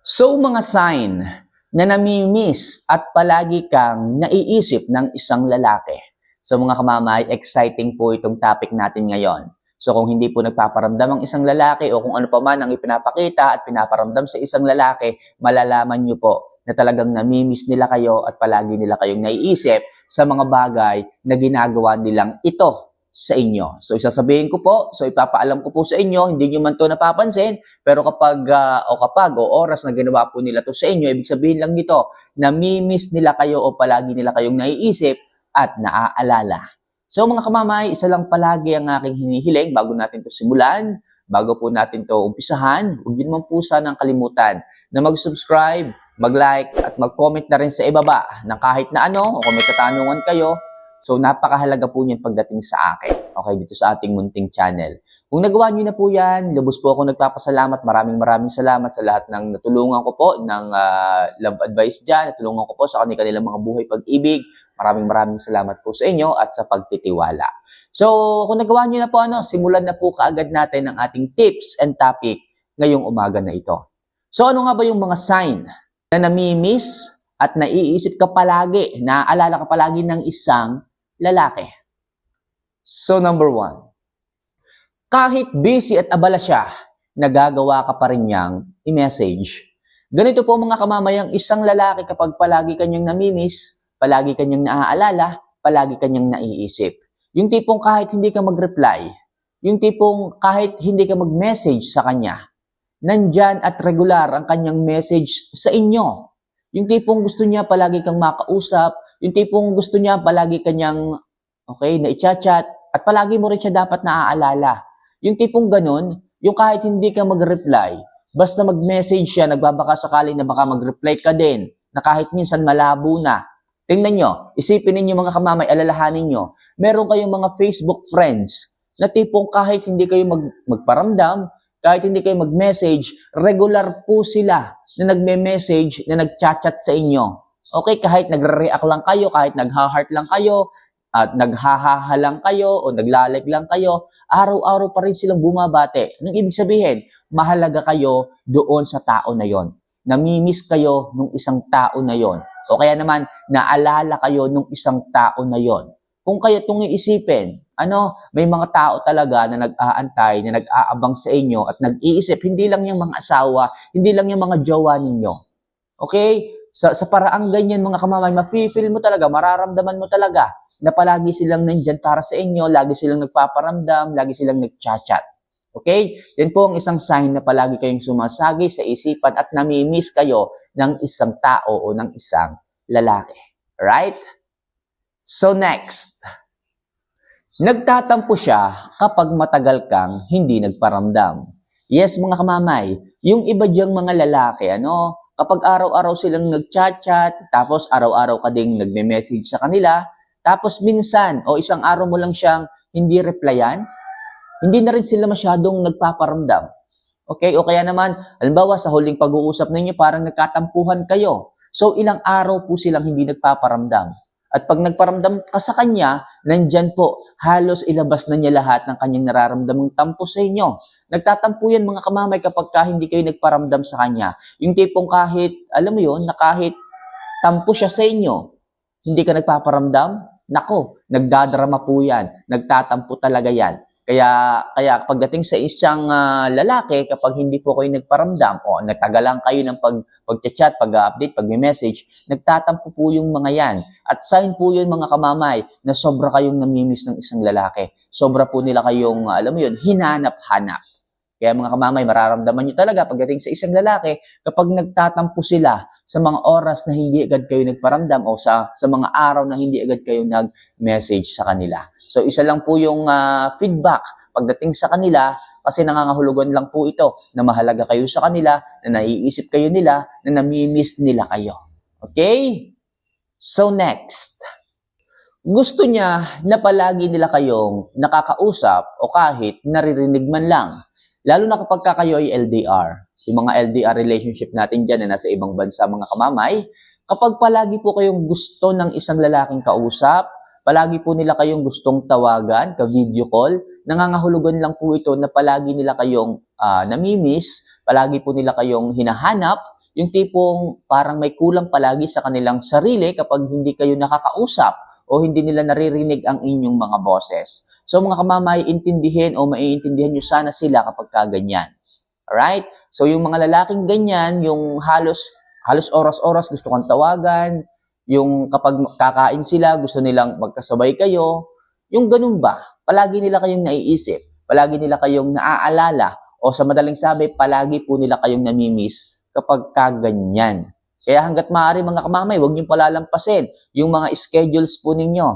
So mga sign na nami-miss at palagi kang naiisip ng isang lalaki. So mga kamamay, exciting po itong topic natin ngayon. So kung hindi po nagpaparamdam ang isang lalaki o kung ano pa man ang ipinapakita at pinaparamdam sa isang lalaki, malalaman nyo po na talagang nami-miss nila kayo at palagi nila kayong naiisip sa mga bagay na ginagawa nilang ito sa inyo. So isasabihin ko po, so ipapaalam ko po sa inyo, hindi nyo man to napapansin, pero kapag oras na ginawa po nila to sa inyo, ibig sabihin lang nito, nami-miss nila kayo o palagi nila kayong naiisip at naaalala. So mga kamamay, isa lang palagi ang aking hinihiling bago natin to simulan, bago po natin to umpisahan, huwag din man po sanang kalimutan na mag-subscribe, mag-like at mag-comment na rin sa ibaba na kahit na ano o kung may katanungan kayo. So, napakahalaga po niyan pagdating sa akin. Okay, dito sa ating munting channel. Kung nagawa niyo na po yan, lubos po ako nagpapasalamat. Maraming salamat sa lahat ng natulungan ko po ng love advice dyan. Natulungan ko po sa kanilang mga buhay pag-ibig. Maraming salamat po sa inyo at sa pagtitiwala. So, kung nagawa niyo na po, simulan na po kaagad natin ang ating tips and topic ngayong umaga na ito. So, ano nga ba yung mga sign na nami-miss at naiisip ka palagi, naaalala ka palagi ng isang lalaki? So, number 1. Kahit busy at abala siya, nagagawa ka pa rin niyang i-message. Ganito po mga kamamayang isang lalaki kapag palagi kanyang namimiss, palagi kanyang naaalala, palagi kanyang naiisip. Yung tipong kahit hindi ka mag-reply, yung tipong kahit hindi ka mag-message sa kanya, nandyan at regular ang kanyang message sa inyo. Yung tipong gusto niya palagi kang makausap, yung tipong gusto niya palagi kanyang na-chat at palagi mo rin siya dapat naaalala. Yung tipong ganun, yung kahit hindi ka mag-reply, basta mag-message siya, nagbabaka sakali na baka mag-reply ka din, na kahit minsan malabo na. Tingnan nyo, isipin ninyo mga kamamay, alalahanin nyo, meron kayong mga Facebook friends na tipong kahit hindi kayo magparamdam, kahit hindi kayo mag-message, regular po sila na nagme-message, na nag-chat sa inyo. Okay, kahit nagre-react lang kayo, kahit nagha-heart lang kayo, at naghahaha lang kayo, o naglalike lang kayo, araw-araw pa rin silang bumabate. Anong ibig sabihin? Mahalaga kayo doon sa tao na yon. Namimiss kayo nung isang tao na yon. O kaya naman, naalala kayo nung isang tao na yon. Kung kayo itong iisipin, may mga tao talaga na nag-aantay, na nag-aabang sa inyo at nag-iisip, hindi lang yung mga asawa, hindi lang yung mga jowa ninyo. Okay? Sa paraang ganyan mga kamamay, mafe-feel mo talaga, mararamdaman mo talaga na palagi silang nandyan para sa inyo, lagi silang nagpaparamdam, lagi silang nag-chat. Okay? Yan po ang isang sign na palagi kayong sumasagi sa isipan at nami-miss kayo ng isang tao o ng isang lalaki. Right? So next, nagtatampo siya kapag matagal kang hindi nagparamdam. Yes, mga kamamay, yung iba diyang mga lalaki, kapag araw-araw silang nag-chat-chat, tapos araw-araw ka ding nagme-message sa kanila, tapos minsan, o isang araw mo lang siyang hindi replyan, hindi na rin sila masyadong nagpaparamdam. Okay? O kaya naman, halimbawa sa huling pag-uusap ninyo, parang nagkatampuhan kayo. So, ilang araw po silang hindi nagpaparamdam. At pag nagparamdam ka sa kanya, nandyan po, halos ilabas na niya lahat ng kanyang nararamdamang tampo sa inyo. Nagtatampo yan mga kamamay kapag hindi kayo nagparamdam sa kanya. Yung tipong kahit, alam mo yun, na kahit tampo siya sa inyo, hindi ka nagpaparamdam, nako, nagdadrama po yan. Nagtatampo talaga yan. Kaya pagdating sa isang lalaki, kapag hindi po kayo nagparamdam o nagtagalan kayo ng pag-chat, pag-update, pag-message, nagtatampo po yung mga yan. At sign po yun mga kamamay na sobra kayong namimiss ng isang lalaki. Sobra po nila kayong, alam mo yun, hinanap-hanap. Kaya mga kamamay, mararamdaman nyo talaga pagdating sa isang lalaki kapag nagtatampo sila sa mga oras na hindi agad kayo nagparamdam o sa mga araw na hindi agad kayo nag-message sa kanila. So, isa lang po yung feedback pagdating sa kanila kasi nangangahulugan lang po ito na mahalaga kayo sa kanila, na naiisip kayo nila, na namimiss nila kayo. Okay? So, next. Gusto niya na palagi nila kayong nakakausap o kahit naririnig man lang. Lalo na kapag kayo ay LDR. Yung mga LDR relationship natin dyan na nasa ibang bansa mga kamamay, kapag palagi po kayong gusto ng isang lalaking kausap, palagi po nila kayong gustong tawagan, ka-video call, nangangahulugan lang po ito na palagi nila kayong namimiss, palagi po nila kayong hinahanap, yung tipong parang may kulang palagi sa kanilang sarili kapag hindi kayo nakakausap o hindi nila naririnig ang inyong mga boses. So mga kamamay, intindihin o maiintindihan nyo sana sila kapag kaganyan. Alright? So yung mga lalaking ganyan, yung halos oras-oras gusto kang tawagan, yung kapag kakain sila, gusto nilang magkasabay kayo, yung ganun ba? Palagi nila kayong naiisip, palagi nila kayong naaalala, o sa madaling sabi, palagi po nila kayong namimiss kapag kaganyan. Kaya hanggat maaari mga kamamay, huwag niyong palalampasin yung mga schedules po ninyo.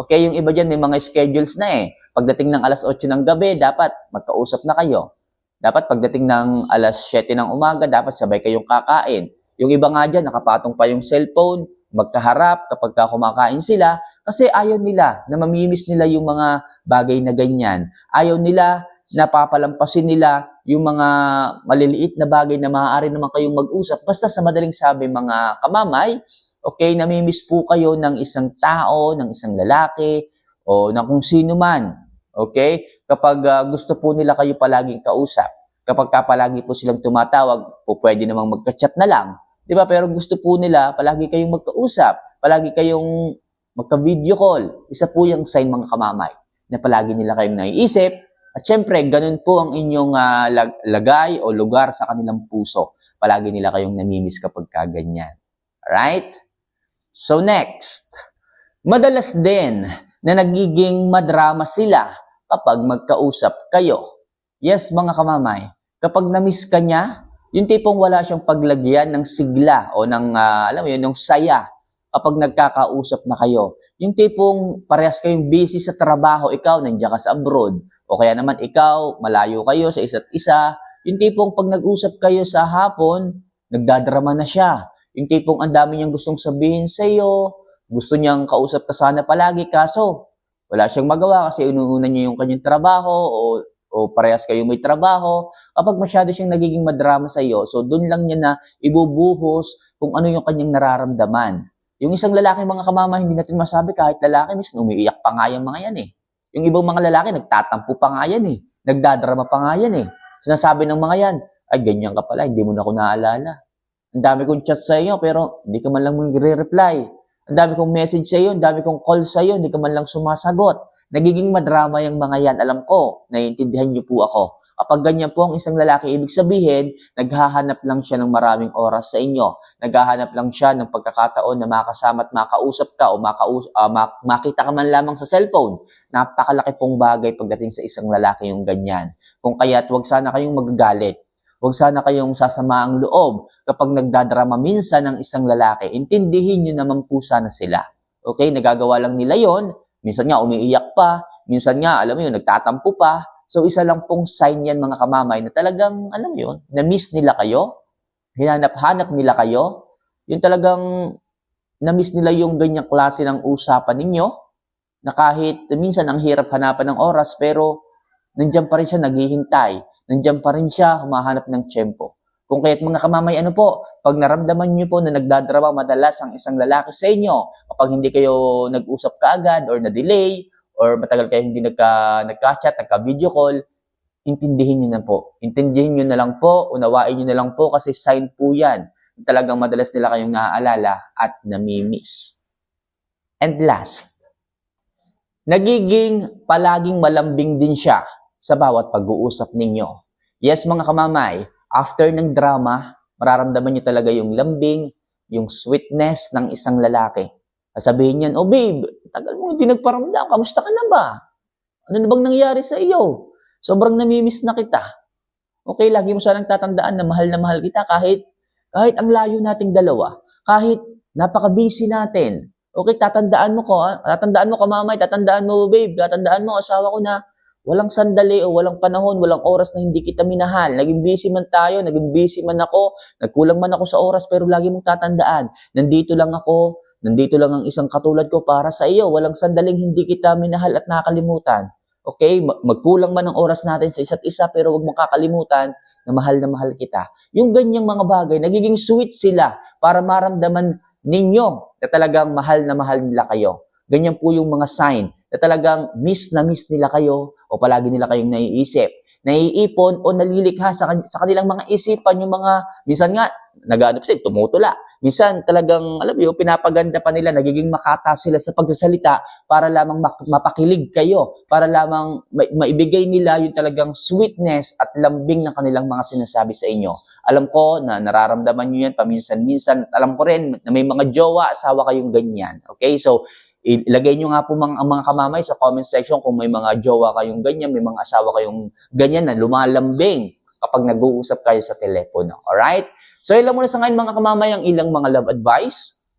Okay, yung iba dyan may mga schedules na eh. Pagdating ng alas 8 ng gabi, dapat magkausap na kayo. Dapat pagdating ng alas 7 ng umaga, dapat sabay kayong kakain. Yung iba nga dyan, nakapatong pa yung cellphone, magkaharap kapag kumakain sila, kasi ayaw nila na mamimiss nila yung mga bagay na ganyan. Ayaw nila na papalampasin nila yung mga maliliit na bagay na maaari naman kayong mag-usap. Basta sa madaling sabi mga kamamay, okay, namimiss po kayo ng isang tao, ng isang lalaki, o ng kung sino man. Okay? Kapag gusto po nila kayo palaging kausap. Kapag palagi po silang tumatawag, po pwede namang magka-chat na lang. Di ba? Pero gusto po nila palagi kayong magkausap, palagi kayong magka-video call. Isa po yung sign mga kamamay na palagi nila kayong naiisip. At syempre, ganun po ang inyong lagay o lugar sa kanilang puso. Palagi nila kayong namimiss kapag kaganyan. Alright? So next, madalas din na nagiging madrama sila kapag magkausap kayo. Yes, mga kamamay, kapag na-miss ka niya, yung tipong wala siyang paglagyan ng sigla o ng, alam mo yun, ng saya kapag nagkakausap na kayo. Yung tipong parehas kayong busy sa trabaho, ikaw nandiyan ka sa abroad, o kaya naman ikaw, malayo kayo sa isa't isa. Yung tipong pag nag-usap kayo sa hapon, nagdadrama na siya. Yung tipong ang dami niyang gustong sabihin sa iyo, gusto niyang kausap ka sana palagi, kaso wala siyang magawa kasi inuuna niya yung kanyang trabaho o parehas kayo may trabaho. Kapag masyado siyang nagiging madrama sa iyo, so doon lang niya na ibubuhos kung ano yung kanyang nararamdaman. Yung isang lalaki mga kamama, hindi natin masabi kahit lalaki, minsan umiiyak pa nga yung mga yan eh. Yung ibang mga lalaki, nagtatampo pa nga yan eh. Nagdadrama pa nga yan eh. Sinasabi ng mga yan, ay ganyan ka pala, hindi mo na ako naalala. Ang dami kong chat sa iyo, pero hindi ka man lang magre-reply. Ang dami kong message sa iyo, ang dami kong call sa iyo, hindi ka man lang sumasagot. Nagiging madrama yung mga yan. Alam ko, naiintindihan niyo po ako. Kapag ganyan po ang isang lalaki, ibig sabihin, naghahanap lang siya ng maraming oras sa inyo. Naghahanap lang siya ng pagkakataon na makasama at makausap ka o makita ka man lamang sa cellphone. Napakalaki pong bagay pagdating sa isang lalaki yung ganyan. Kung kaya't huwag sana kayong magagalit. Huwag sana kayong sasama ang loob kapag nagdadrama minsan ng isang lalaki. Intindihin nyo naman po sana sila. Okay, nagagawa lang nila yon. Minsan nga umiiyak pa. Minsan nga, alam mo yun, nagtatampo pa. So, isa lang pong sign yan mga kamamay na talagang, alam mo yun, na-miss nila kayo. Hinanap-hanap nila kayo. Yung talagang na-miss nila yung ganyang klase ng usapan ninyo na kahit minsan ang hirap hanapan ng oras pero nandiyan pa rin siya naghihintay. Nandiyan pa rin siya humahanap ng tiyempo. Kung kaya't mga kamamay, ano po, pag naramdaman niyo po na nagdadrama madalas ang isang lalaki sa inyo, kapag hindi kayo nag-usap kaagad or na-delay, or matagal kayo hindi nagka-chat, nagka-video call, intindihin nyo na po. Intindihin nyo na lang po, unawain nyo na lang po kasi sign po yan. Talagang madalas nila kayong naaalala at namimiss. And last, nagiging palaging malambing din siya sa bawat pag-uusap ninyo. Yes mga kamamay, after ng drama, mararamdaman nyo talaga yung lambing, yung sweetness ng isang lalaki. Sabihin niyan, oh babe, tagal mo hindi nagparamdam, kamusta ka na ba? Ano na bang nangyari sa iyo? Sobrang namimiss na kita. Okay, lagi mo sanang tatandaan na mahal kita kahit ang layo nating dalawa, kahit napaka-busy natin. Okay, tatandaan mo kamamay, tatandaan mo babe, tatandaan mo asawa ko na walang sandali o walang panahon, walang oras na hindi kita minahal. Naging busy man tayo, naging busy man ako, nagkulang man ako sa oras, pero lagi mong tatandaan, nandito lang ako, nandito lang ang isang katulad ko para sa iyo. Walang sandaling hindi kita minahal at nakalimutan. Okay? Magkulang man ang oras natin sa isa't isa, pero huwag mong kakalimutan na mahal kita. Yung ganyang mga bagay, nagiging sweet sila para maramdaman ninyo na talagang mahal na mahal nila kayo. Ganyan po yung mga sign na talagang miss na miss nila kayo o palagi nila kayong naiisip. naiipon o nalilikha sa kanilang mga isipan yung mga, minsan nga, nag-ano sila, tumutula. Minsan talagang, alam mo, pinapaganda pa nila, nagiging makata sila sa pagsasalita para lamang mapakilig kayo, para lamang maibigay nila yung talagang sweetness at lambing ng kanilang mga sinasabi sa inyo. Alam ko na nararamdaman nyo yan paminsan-minsan. Alam ko rin na may mga jowa, asawa kayong ganyan. Okay? So, ilagay nyo nga po ang mga kamamay sa comment section kung may mga jowa kayong ganyan, may mga asawa kayong ganyan na lumalambing kapag nag-uusap kayo sa telepono. Alright? So, ilang muna sa ngayon mga kamamay ang ilang mga love advice,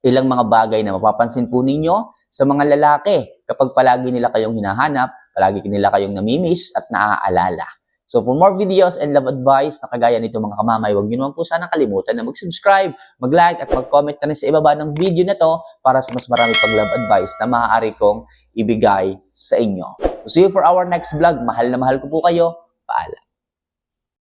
ilang mga bagay na mapapansin po ninyo sa mga lalaki kapag palagi nila kayong hinahanap, palagi nila kayong namimiss at naaalala. So, for more videos and love advice na kagaya nito mga kamamay, huwag niyo naman po sana kalimutan na mag-subscribe, mag-like at mag-comment na rin sa ibaba ng video na to para sa mas marami pang love advice na maaari kong ibigay sa inyo. So, see you for our next vlog. Mahal na mahal ko po kayo. Paalam.